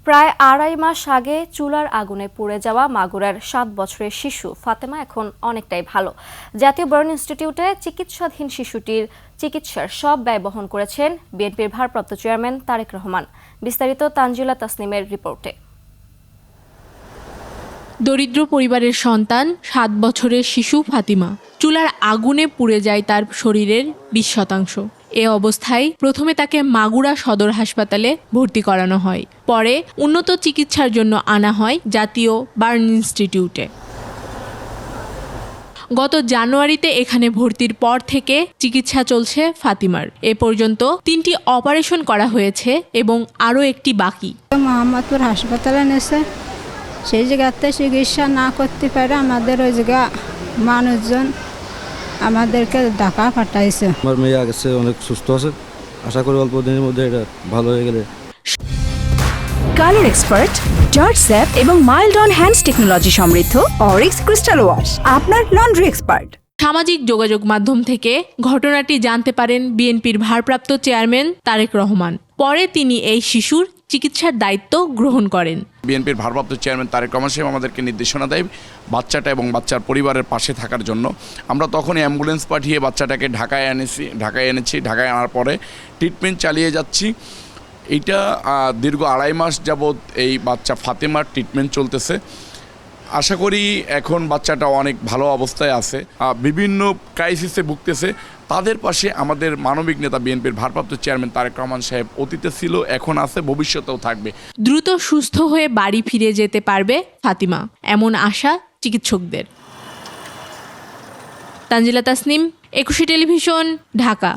প্রায় ২.৫ মাস আগে চুলার আগুনে পুড়ে যাওয়া মাগুরার ৭ বছরের শিশু ফাতেমা এখন অনেকটাই ভালো। জাতীয় বার্ন ইনস্টিটিউটে চিকিৎসাধীন শিশুটির চিকিৎসার সব ব্যয় বহন করেছেন বিএনপির ভারপ্রাপ্ত চেয়ারম্যান তারেক রহমান। বিস্তারিত তানজিলা তাসনিমের রিপোর্টে। দরিদ্র পরিবারের সন্তান ৭ বছরের শিশু ফাতিমা। চুলার আগুনে পুড়ে যায় তার শরীরের ২০%। এ অবস্থায় প্রথমে তাকে মাগুরা সদর হাসপাতালে ভর্তি করানো হয়। পরে উন্নত চিকিৎসার জন্য আনা হয় জাতীয় বার্ন ইনস্টিটিউটে। গত জানুয়ারিতে এখানে ভর্তির পর থেকে চিকিৎসা চলছে ফাতিমার। এ পর্যন্ত ৩টি অপারেশন করা হয়েছে এবং আরও একটি বাকি। মোহাম্মদপুর হাসপাতালে নেছে, সেই জায়গাতে চিকিৎসা না করতে পারে আমাদের ওই জায়গা মানুষজন আমাদেরকে ঢাকা পাঠাইছে। আমার মেয়ে আগেছে অনেক সুস্থ আছে, আশা করি অল্প দিনের মধ্যে এটা ভালো হয়ে গেলে। কালার এক্সপার্ট, জর্জ স্যাপ এবং মাইল্ড অন হ্যান্ডস টেকনোলজি সমৃদ্ধ অরিক্স ক্রিস্টাল ওয়াশ আপনার লন্ড্রি এক্সপার্ট। সামাজিক যোগাযোগ মাধ্যম থেকে ঘটনাটি জানতে পারেন বিএনপির ভারপ্রাপ্ত চেয়ারম্যান তারেক রহমান। পরে তিনি এই শিশুর চিকিৎসার দায়িত্ব গ্রহণ করেন। বিএনপির ভারপ্রাপ্ত চেয়ারম্যান তারেক রহমান সাহেব আমাদেরকে নির্দেশনা দেয় বাচ্চাটা এবং বাচ্চার পরিবারের পাশে থাকার জন্য। আমরা তখনই অ্যাম্বুলেন্স পাঠিয়ে বাচ্চাটাকে ঢাকায় এনেছি। ঢাকায় আনার পরে ট্রিটমেন্ট চালিয়ে যাচ্ছি। এইটা দীর্ঘ ২.৫ মাস যাবৎ এই বাচ্চা ফাতেমার ট্রিটমেন্ট চলতেছে। আশা করি এখন বাচ্চাটা অনেক ভালো অবস্থায় আছে। বিভিন্ন ক্রাইসিসে ভুগতেছে, তাদের পাশে আমাদের মানবিক নেতা বিএনপির ভারপ্রাপ্ত চেয়ারম্যান তারেক রহমান সাহেব অতীতে ছিল, এখন আছে, ভবিষ্যতেও থাকবে। দ্রুত সুস্থ হয়ে বাড়ি ফিরে যেতে পারবে ফাতিমা, এমন আশা চিকিৎসকদের। তানজিলা তাসনিম, ২১ টেলিভিশন, ঢাকা।